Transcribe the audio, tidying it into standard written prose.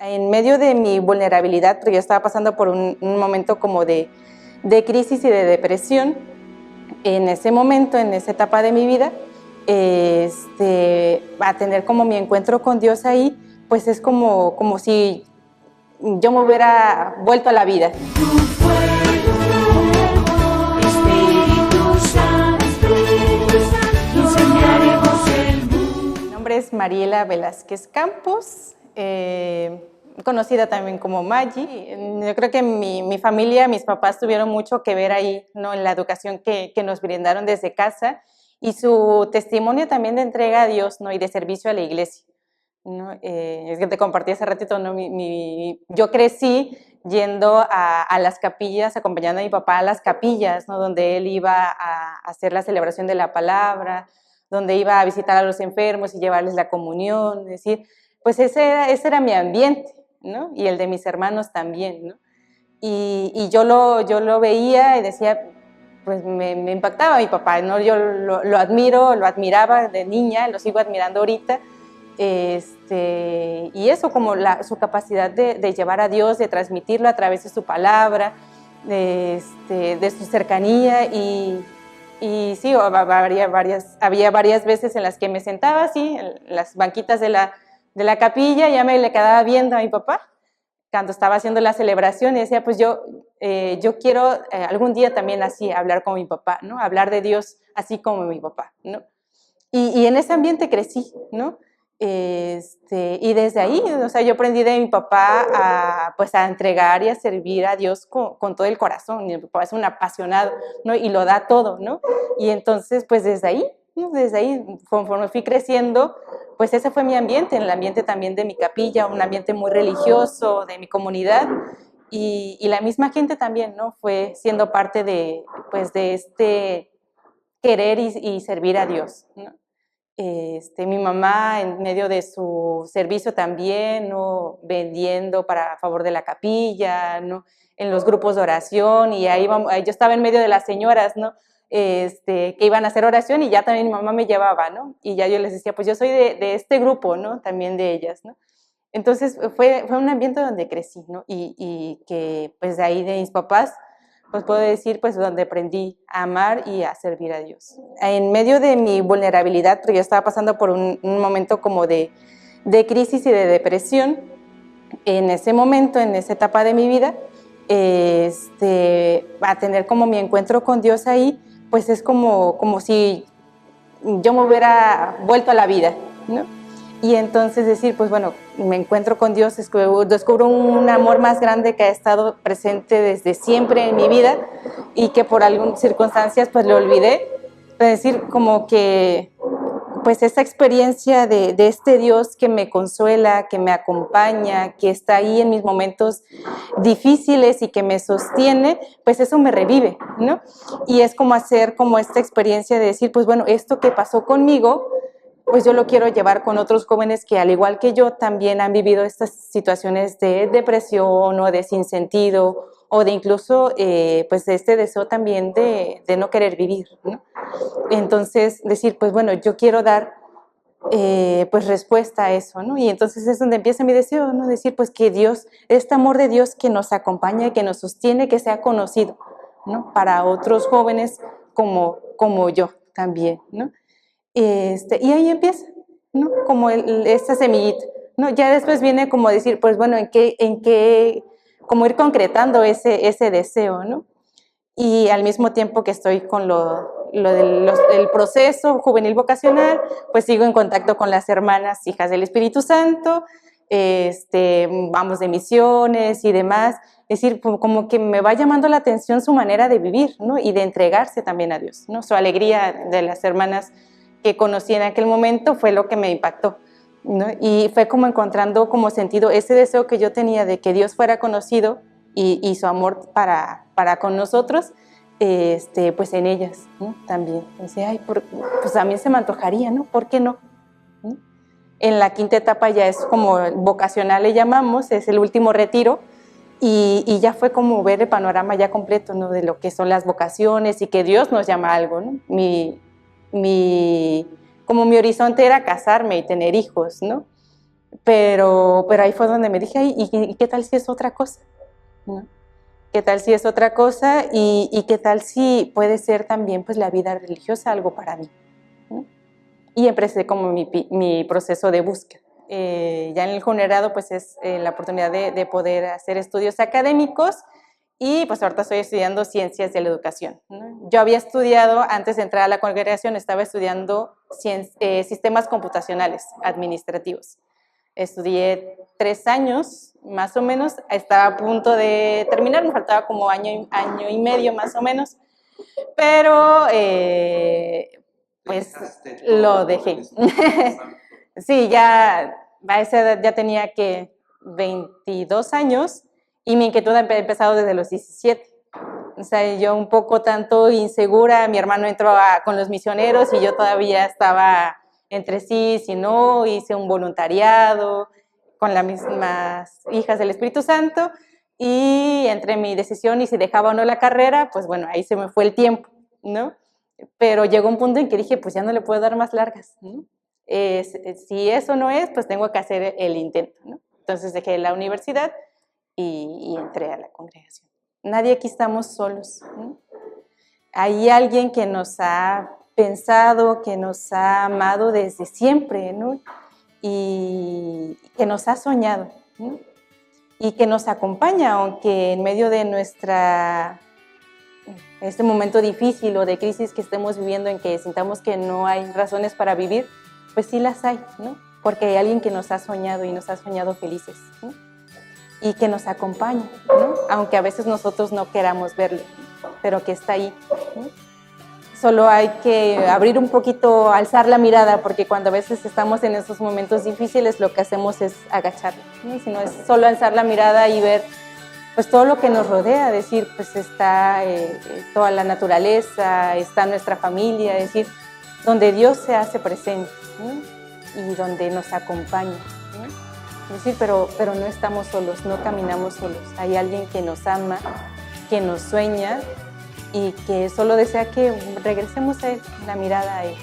En medio de mi vulnerabilidad, porque yo estaba pasando por un momento como de crisis y de depresión, en ese momento, en esa etapa de mi vida, a tener como mi encuentro con Dios ahí, pues es como si yo me hubiera vuelto a la vida. Mi nombre es Mariela Velázquez Campos, conocida también como Maggi. Yo creo que mi familia, mis papás tuvieron mucho que ver ahí, ¿no? En la educación que nos brindaron desde casa y su testimonio también de entrega a Dios, ¿no? Y de servicio a la iglesia, ¿no? Es que te compartí hace ratito, ¿no? Yo crecí yendo a las capillas, acompañando a mi papá a las capillas, ¿no? Donde él iba a hacer la celebración de la palabra, donde iba a visitar a los enfermos y llevarles la comunión, es decir, pues ese era mi ambiente, ¿no? Y el de mis hermanos también, ¿no? Y yo lo veía y decía, pues me impactaba mi papá, ¿no? Yo lo admiraba de niña, lo sigo admirando ahorita, y eso, como su capacidad de llevar a Dios, de transmitirlo a través de su palabra, de su cercanía, y sí, había varias veces en las que me sentaba así, en las banquitas de la capilla, y ya me le quedaba viendo a mi papá cuando estaba haciendo la celebración y decía, pues yo quiero algún día también así hablar con mi papá, ¿no? Hablar de Dios así como mi papá, ¿no? Y en ese ambiente crecí, ¿no? Y desde ahí, o sea, yo aprendí de mi papá pues a entregar y a servir a Dios con todo el corazón. Y mi papá es un apasionado, ¿no? Y lo da todo, ¿no? Y entonces, pues desde ahí, ¿no? Desde ahí, conforme fui creciendo, pues ese fue mi ambiente, el ambiente también de mi capilla, un ambiente muy religioso, de mi comunidad. Y la misma gente también, ¿no? Fue siendo parte pues, de este querer y servir a Dios, ¿no? Mi mamá en medio de su servicio también, ¿no? Vendiendo a favor de la capilla, ¿no? En los grupos de oración, y ahí yo estaba en medio de las señoras, ¿no? Que iban a hacer oración, y ya también mi mamá me llevaba, ¿no? Y ya yo les decía, pues yo soy de este grupo, ¿no? También de ellas, ¿no? Entonces fue un ambiente donde crecí, ¿no? Y que pues de ahí de mis papás, pues puedo decir, pues donde aprendí a amar y a servir a Dios. En medio de mi vulnerabilidad, porque yo estaba pasando por un momento como de crisis y de depresión, en ese momento, en esa etapa de mi vida, a tener como mi encuentro con Dios ahí, pues es como si yo me hubiera vuelto a la vida, ¿no? Y entonces decir, pues bueno, me encuentro con Dios, descubro un amor más grande que ha estado presente desde siempre en mi vida y que por algunas circunstancias pues lo olvidé. Es decir, como que pues esa experiencia de este Dios que me consuela, que me acompaña, que está ahí en mis momentos difíciles y que me sostiene, pues eso me revive, ¿no? Y es como hacer como esta experiencia de decir, pues bueno, esto que pasó conmigo, pues yo lo quiero llevar con otros jóvenes que al igual que yo también han vivido estas situaciones de depresión o de sinsentido o de incluso pues de este deseo también de no querer vivir, ¿no? Entonces decir, pues bueno, yo quiero dar pues respuesta a eso, ¿no? Y entonces es donde empieza mi deseo, ¿no? Decir pues que Dios, este amor de Dios que nos acompaña y que nos sostiene, que sea conocido, ¿no? Para otros jóvenes como yo también, ¿no? Y ahí empieza, ¿no? Como esta semillita, ¿no? Ya después viene como decir, pues bueno, como ir concretando ese deseo, ¿no? Y al mismo tiempo que estoy con el proceso juvenil vocacional, pues sigo en contacto con las hermanas hijas del Espíritu Santo, vamos de misiones y demás. Es decir, como que me va llamando la atención su manera de vivir, ¿no? Y de entregarse también a Dios, ¿no? Su alegría de las hermanas que conocí en aquel momento fue lo que me impactó, ¿no? Y fue como encontrando como sentido ese deseo que yo tenía de que Dios fuera conocido y su amor para con nosotros, pues en ellas, ¿no? También. Decía, ay, pues a mí se me antojaría, ¿no? ¿Por qué no? ¿No? En la quinta etapa ya es como vocacional, le llamamos, es el último retiro, y ya fue como ver el panorama ya completo, ¿no? De lo que son las vocaciones y que Dios nos llama a algo, ¿no? Como mi horizonte era casarme y tener hijos, ¿no? pero ahí fue donde me dije, ay, ¿y qué tal si es otra cosa? ¿No? ¿Qué tal si es otra cosa? Y qué tal si puede ser también pues la vida religiosa algo para mí, ¿no? Y empecé como mi proceso de búsqueda. Ya en el generado pues es la oportunidad de poder hacer estudios académicos y pues ahorita estoy estudiando ciencias de la educación, ¿no? Yo había estudiado, antes de entrar a la congregación, estaba estudiando sistemas computacionales administrativos. Estudié 3 años, más o menos, estaba a punto de terminar, me faltaba como año y medio más o menos, pero pues lo dejé. Sí, ya a esa edad ya tenía que 22 años y mi inquietud ha empezado desde los 17. O sea, yo un poco tanto insegura, mi hermano entró con los misioneros y yo todavía estaba entre sí, si no, hice un voluntariado con las mismas hijas del Espíritu Santo y entre mi decisión y si dejaba o no la carrera, pues bueno, ahí se me fue el tiempo, ¿no? Pero llegó un punto en que dije, pues ya no le puedo dar más largas, ¿no? Si eso no es, pues tengo que hacer el intento, ¿no? Entonces dejé la universidad y entré a la congregación. Nadie aquí estamos solos, ¿no? Hay alguien que nos ha pensado, que nos ha amado desde siempre, ¿no? Y que nos ha soñado, ¿no? Y que nos acompaña, aunque en medio de este momento difícil o de crisis que estemos viviendo, en que sintamos que no hay razones para vivir, pues sí las hay, ¿no? Porque hay alguien que nos ha soñado y nos ha soñado felices, ¿no? Y que nos acompaña, ¿no? Aunque a veces nosotros no queramos verlo, pero que está ahí, ¿no? Solo hay que abrir un poquito, alzar la mirada, porque cuando a veces estamos en esos momentos difíciles, lo que hacemos es agacharnos, ¿no? Si no es solo alzar la mirada y ver pues todo lo que nos rodea, decir, pues está toda la naturaleza, está nuestra familia, es decir, donde Dios se hace presente, ¿no? Y donde nos acompaña, ¿no? Es decir, pero no estamos solos, no caminamos solos, hay alguien que nos ama, que nos sueña y que solo desea que regresemos a Él, la mirada a Él.